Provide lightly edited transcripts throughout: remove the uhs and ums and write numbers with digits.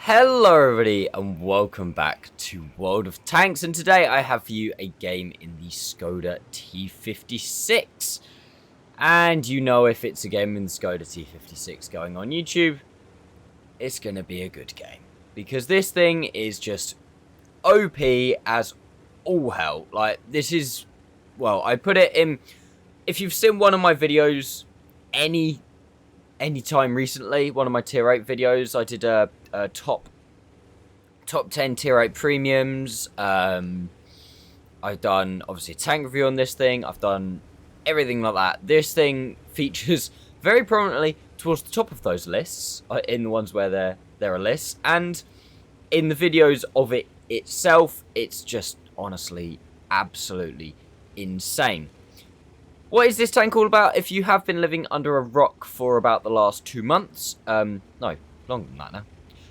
Hello everybody and welcome back to World of Tanks, and today I have for you a game in the Skoda T56. And you know, if it's a game in the Skoda T56 going on YouTube, it's going to be a good game. Because this thing is just OP as all hell. Like, this is, well, I put it in, if you've seen one of my videos any time recently, one of my tier 8 videos, I did a top 10 tier 8 premiums. I've done obviously a tank review on this thing. I've done everything like that. This thing features very prominently towards the top of those lists, in the ones where there are lists, and in the videos of it itself. It's just honestly absolutely insane. What is this tank all about? If you have been living under a rock for about the last 2 months, no, longer than that now,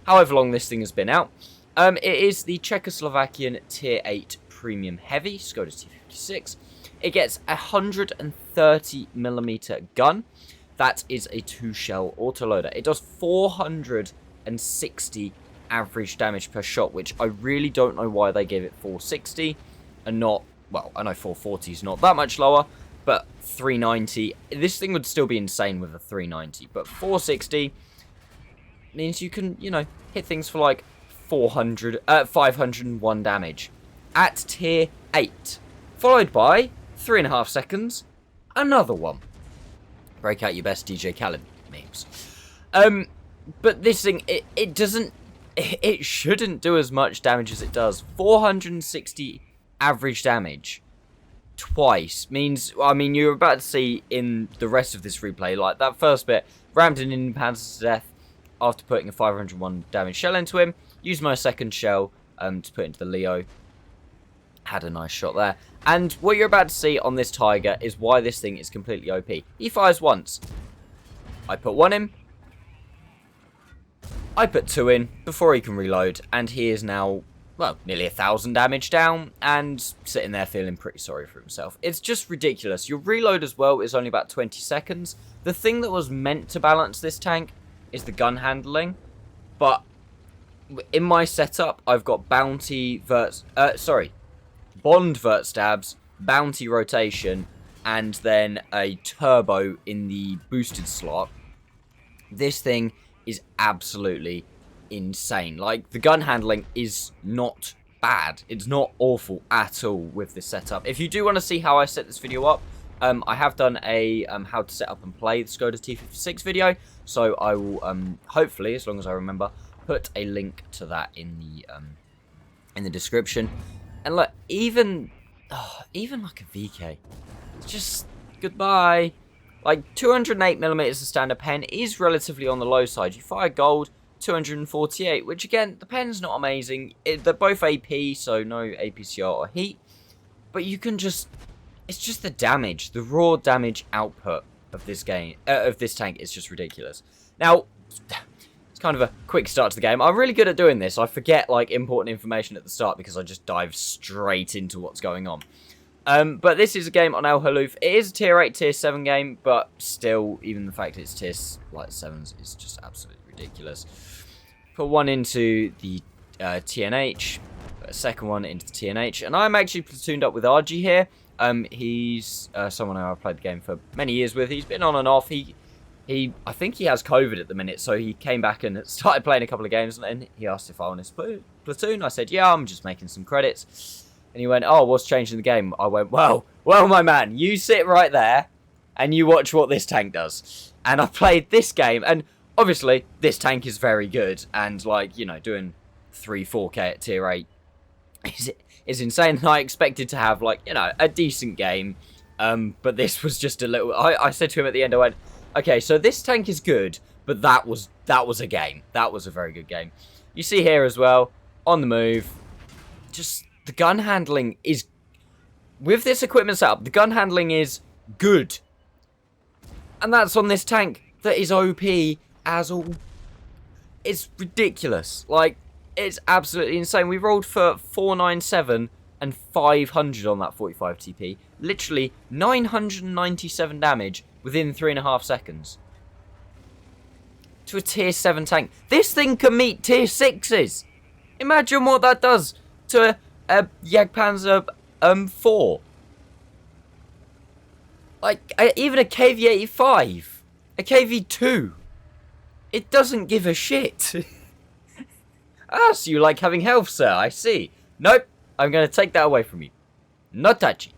however long this thing has been out, it is the Czechoslovakian Tier 8 Premium Heavy, Skoda T56. It gets a 130mm gun. That is a 2-shell autoloader. It does 460 average damage per shot, which I really don't know why they gave it 460 and not, well, I know 440 is not that much lower, but 390, this thing would still be insane with a 390, but 460 means you can, you know, hit things for like 501 damage at tier 8, followed by 3.5 seconds, another one. Break out your best DJ Khaled memes. But this thing, it shouldn't do as much damage as it does. 460 average damage twice means, I mean, you're about to see in the rest of this replay, like that first bit, rammed an Indian Panzer to death after putting a 501 damage shell into him. Used my second shell to put into the Leo. Had a nice shot there. And what you're about to see on this Tiger is why this thing is completely OP. He fires once. I put one in. I put two in before he can reload, and he is now, well, nearly 1,000 damage down and sitting there feeling pretty sorry for himself. It's just ridiculous. Your reload as well is only about 20 seconds. The thing that was meant to balance this tank is the gun handling, but in my setup, I've got bond vert stabs, bounty rotation, and then a turbo in the boosted slot. This thing is absolutely insane. Like, the gun handling is not bad. It's not awful at all with this setup. If you do want to see how I set this video up, I have done a how to set up and play the Skoda T56 video, so I will hopefully, as long as I remember, put a link to that in the description. And look, even like a VK, it's just goodbye. Like, 208mm as standard pen is relatively on the low side. You fire gold, 248, which again, the pen's not amazing. They're both AP, so no APCR or heat, but you can just, it's just the damage, the raw damage output of this game, of this tank is just ridiculous. Now, it's kind of a quick start to the game. I'm really good at doing this. I forget, like, important information at the start because I just dive straight into what's going on. But this is a game on El Haloof. It is a tier 8, tier 7 game, but still, even the fact it's tier, like, 7s is just absolutely ridiculous. Put one into the TNH, a second one into the TNH, and I'm actually platooned up with RG here. He's someone who I've played the game for many years with. He's been on and off. I think he has COVID at the minute, so he came back and started playing a couple of games, and he asked if I want his platoon. I said, yeah, I'm just making some credits. And he went, oh, what's changing the game? I went, well, my man, you sit right there and you watch what this tank does. And I played this game, and obviously this tank is very good, and, like, you know, doing 3-4k at tier 8 is insane. And I expected to have, like, you know, a decent game, but this was just a little, I said to him at the end, I went, okay, so this tank is good, but that was a game. That was a very good game. You see here as well, on the move, just the gun handling is, with this equipment setup, the gun handling is good. And that's on this tank that is OP as all. It's ridiculous. Like, it's absolutely insane. We rolled for 497 and 500 on that 45 TP. Literally 997 damage within 3.5 seconds. to a tier 7 tank. This thing can meet tier 6s. Imagine what that does to a Jagdpanzer 4. Like, even a KV-85. A KV-2. It doesn't give a shit. Ah, so you like having health, sir. I see. Nope. I'm going to take that away from you. Not touchy.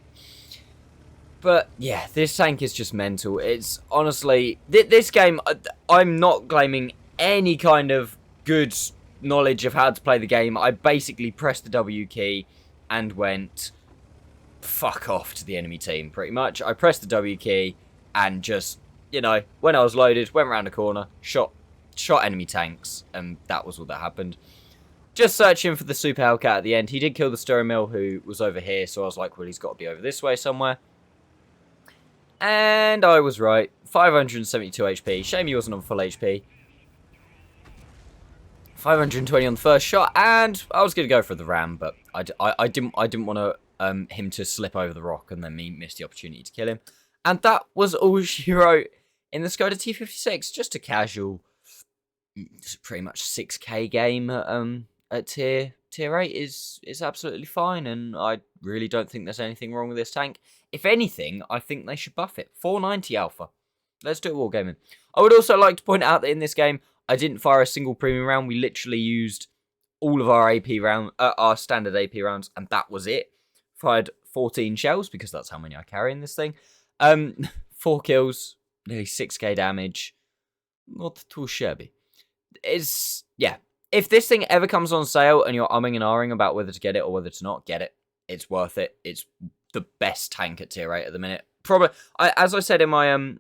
But, yeah, this tank is just mental. It's, honestly, this game, I'm not claiming any kind of good knowledge of how to play the game. I basically pressed the W key and went fuck off to the enemy team, pretty much. I pressed the W key and just, you know, when I was loaded, went around the corner, shot enemy tanks, and that was all that happened. Just searching for the Super Hellcat at the end. He did kill the Stirring Mill, who was over here, so I was like, well, he's got to be over this way somewhere. And I was right. 572 HP. Shame he wasn't on full HP. 520 on the first shot, and I was going to go for the ram, but I didn't want to him to slip over the rock and then me miss the opportunity to kill him. And that was all she wrote in the Skoda T56. Just a casual, pretty much 6k game at tier 8 is absolutely fine, and I really don't think there's anything wrong with this tank. If anything, I think they should buff it. 490 alpha. Let's do it wargaming. I would also like to point out that in this game, I didn't fire a single premium round. We literally used all of our AP round, our standard AP rounds, and that was it. Fired 14 shells, because that's how many I carry in this thing. 4 kills, nearly 6k damage. Not too shabby. Yeah. If this thing ever comes on sale and you're umming and ahhing about whether to get it or whether to not get it, it's worth it. It's the best tank at tier 8 at the minute. Probably, as I said in my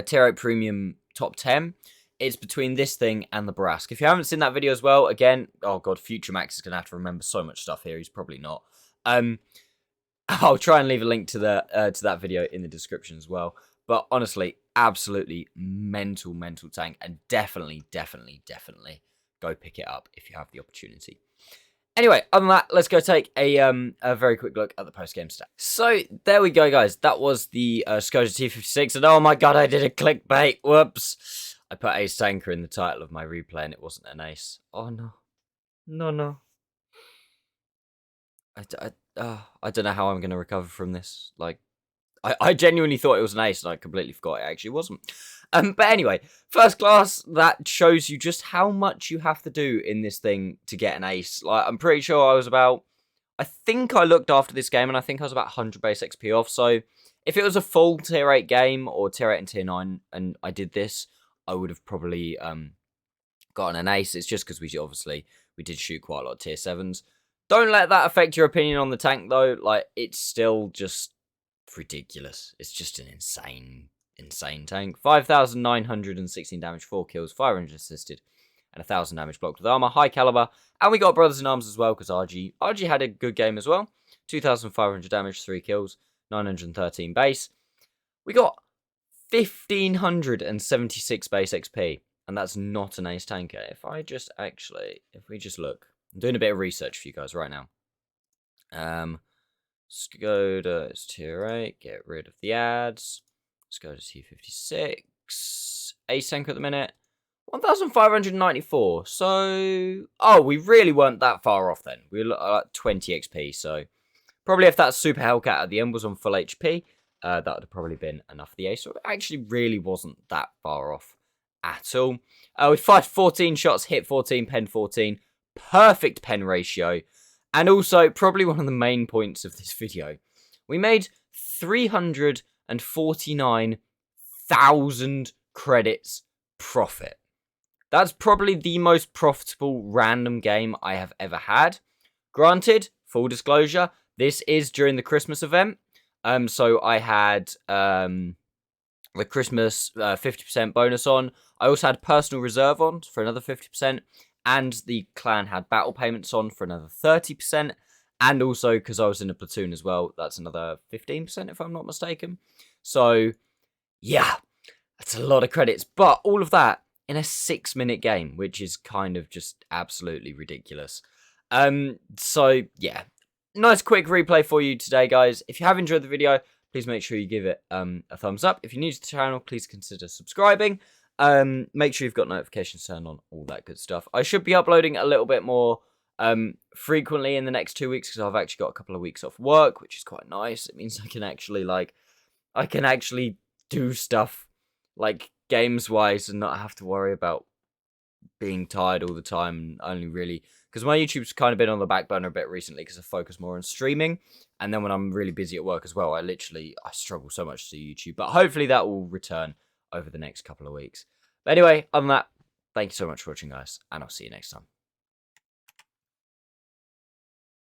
tier 8 premium top 10, it's between this thing and the Barask. If you haven't seen that video as well, again, oh god, Future Max is going to have to remember so much stuff here. He's probably not. I'll try and leave a link to that video in the description as well. But honestly, absolutely mental tank, and definitely go pick it up if you have the opportunity. Anyway, other than that, let's go take a very quick look at the post-game stats. So, there we go, guys. That was the Skoda T56, and oh my god, I did a clickbait. Whoops. I put Ace Tanker in the title of my replay, and it wasn't an ace. Oh, no. No. I don't know how I'm going to recover from this. Like, I genuinely thought it was an ace, and I completely forgot it actually wasn't. But anyway, first class, that shows you just how much you have to do in this thing to get an ace. Like, I'm pretty sure I think I looked after this game, and I think I was about 100 base XP off. So, if it was a full tier 8 game, or tier 8 and tier 9, and I did this, I would have probably gotten an ace. It's just because we did shoot quite a lot of tier 7s. Don't let that affect your opinion on the tank, though. Like, it's still just ridiculous. It's just an insane tank. 5,916 damage, 4 kills, 500 assisted, and 1,000 damage blocked with armor. High caliber. And we got Brothers in Arms as well, because RG had a good game as well. 2,500 damage, 3 kills, 913 base. We got 1,576 base XP. And that's not an ace tanker. If we just look. I'm doing a bit of research for you guys right now. Skoda is tier 8. Get rid of the ads. Skoda T56. Ace tanker at the minute. 1,594. So, oh, we really weren't that far off then. We were at 20 XP. So, probably if that Super Hellcat at the end was on full HP, that would have probably been enough for the ace. So, it actually really wasn't that far off at all. We fired 14 shots, hit 14, pen 14. Perfect pen ratio. And also, probably one of the main points of this video, we made 349,000 credits profit. That's probably the most profitable random game I have ever had. Granted, full disclosure, this is during the Christmas event. So I had the Christmas 50% bonus on. I also had personal reserve on for another 50%. And the clan had battle payments on for another 30%. And also, because I was in a platoon as well, that's another 15% if I'm not mistaken. So, yeah, that's a lot of credits. But all of that in a 6-minute game, which is kind of just absolutely ridiculous. So, yeah, nice quick replay for you today, guys. If you have enjoyed the video, please make sure you give it a thumbs up. If you're new to the channel, please consider subscribing. Make sure you've got notifications turned on, all that good stuff. I should be uploading a little bit more frequently in the next 2 weeks because I've actually got a couple of weeks off work, which is quite nice. It means I can actually do stuff like games wise and not have to worry about being tired all the time. Only really because my YouTube's kind of been on the back burner a bit recently because I focus more on streaming, and then when I'm really busy at work as well, I struggle so much to do YouTube. But hopefully that will return over the next couple of weeks. But anyway, other than that, thank you so much for watching, guys, and I'll see you next time.